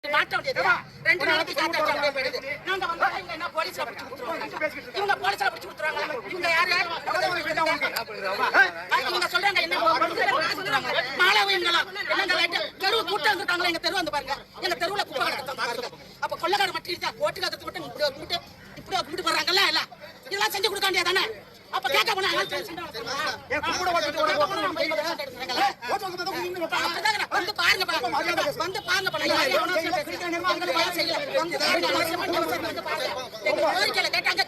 மாட்ட வேண்டியது 2 நாளைக்கு காத்தாச்சு அப்படியே போயிடுது. நாங்க வந்தா இவங்க என்ன போலீஸ்ல பிடிச்சு கொடுத்துருவாங்க. இவங்க போலீஸ்ல பிடிச்சு கொடுத்துருவாங்க. இவங்க யாரு? இவங்க சொல்றாங்க என்ன சொல்றாங்க மாளவியங்களா என்னங்க லைட் தெருவு கூட்டம் வந்துட்டாங்களா எங்க தெருவு வந்து பாருங்க. எங்க தெருவுல குப்பை கிடக்குது பாருங்க. அப்ப கொள்ளக்கார மட்டும் இருக்கா ஓட்டுக்கு அதுக்கு மட்டும் இப்படி கூட்டு போறாங்கல்ல இல்ல இதெல்லாம் செஞ்சு கொடுக்க வேண்டியதானே. அப்ப கேட்க போனா வந்து பாருங்க வந்து பாருங்க கோரிக்கையில கேட்டாங்க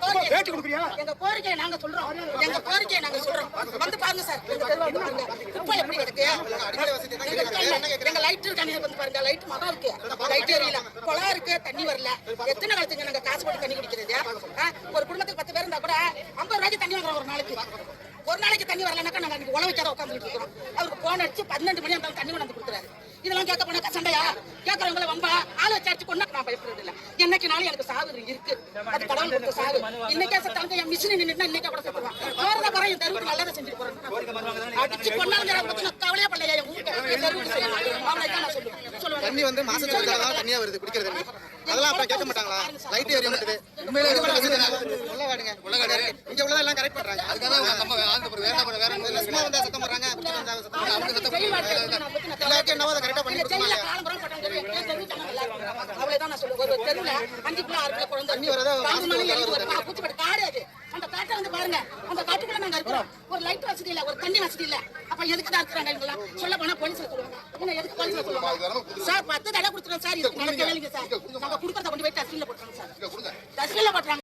எங்க கோரிக்கையை நாங்க சொல்றோம் வந்து பாருங்க சார் குப்பை எப்படி கிடக்கு எங்க லைட் இருக்கானே வந்து பாருங்க லைட் மரம் இருக்கு லைட் எரியல குளம் இருக்கு தண்ணி வரல எத்தனை காலத்துக்கு நாங்க காசு போட்டு தண்ணி குடிக்கிறது ஒரு குடும்பத்துக்கு 10 பேர் இருந்தா கூட 50 ரூபாய்க்கு தண்ணி வாங்குறோம் ஒரு நாளைக்கு தண்ணி வரலனாக்கா நாங்க அன்னைக்கு உழவைக்கார உட்காந்துட்டு இருக்கோம். அவருக்கு போன் அடிச்சு 12 மணி இருந்தாலும் தண்ணி கொண்டு கொடுக்குறாரு. இதெல்லாம் கேட்க போனாக்கா சண்டையா கேட்கறவங்களை வம்பா ஆளு வச்சு கொண்டா நான் பயப்படுறது இல்லை. என்னைக்குனாலும் எனக்கு சாவு இருக்கு அது கடவுள் கொடுத்த சாவு. இன்னைக்கே செத்தாங்க என் மிஷின் நின்றுனா இன்னைக்கே கூட செத்துருவான். போறத போற என் தெருவுக்கு நல்லதை செஞ்சுட்டு போறேன். அடிச்சு கொண்டாங்க பத்தி நான் கவலையா பண்ணலையா என் ஊருக்கு தெருவுக்கு செய்யலாம் அவனை தான் நான் சொல்லுவேன். தண்ணி வந்து மாசத்துக்கு ஒரு தடவை தண்ணியா வருது குடிக்கிற தண்ணி அதெல்லாம் அப்புறம் கேட்க மாட்டாங்களா? லைட் எரிய மாட்டேது உள்ள வாடுங்க இங்க உள்ளதெல்லாம் எல்லாம் கரெக்ட் பண்றாங்க. அதுக்காக வேற லட்சமா வந்தா சத்தம் போடுறாங்க எல்லாத்தையும் என்னவோ அதை கரெக்டா பண்ணி கொடுத்துருவாங்க. அவ்வளவுதான் நான் சொல்லுவேன். ஒரு தெருவுல 5 பிள்ளை 6 பிள்ளை குழந்தை தண்ணி வரதா பூச்சிப்பட்டு காடு அது அந்த காட்டை வந்து பாருங்க அந்த காட்டுக்குள்ள நாங்க இருக்கிறோம். ஒரு லைட் வசதி இல்ல ஒரு தண்ணி வசதி இல்ல. அப்ப எதுக்கு தான் இருக்கிறாங்க இவங்க எல்லாம் சொல்ல போனா போலீஸ்ல சொல்லுவாங்க. என்ன எதுக்கு போலீஸ்ல சொல்லுவாங்க சார் 10 தடவை கொடுத்துறோம் சார் இதுக்கு நடக்க வேலைங்க சார் நாங்க கொடுக்கறத கொண்டு போய் டஸ்ட்பின்ல போட்டுறோம் சார் டஸ்ட்பின்ல போட்டுறாங்க.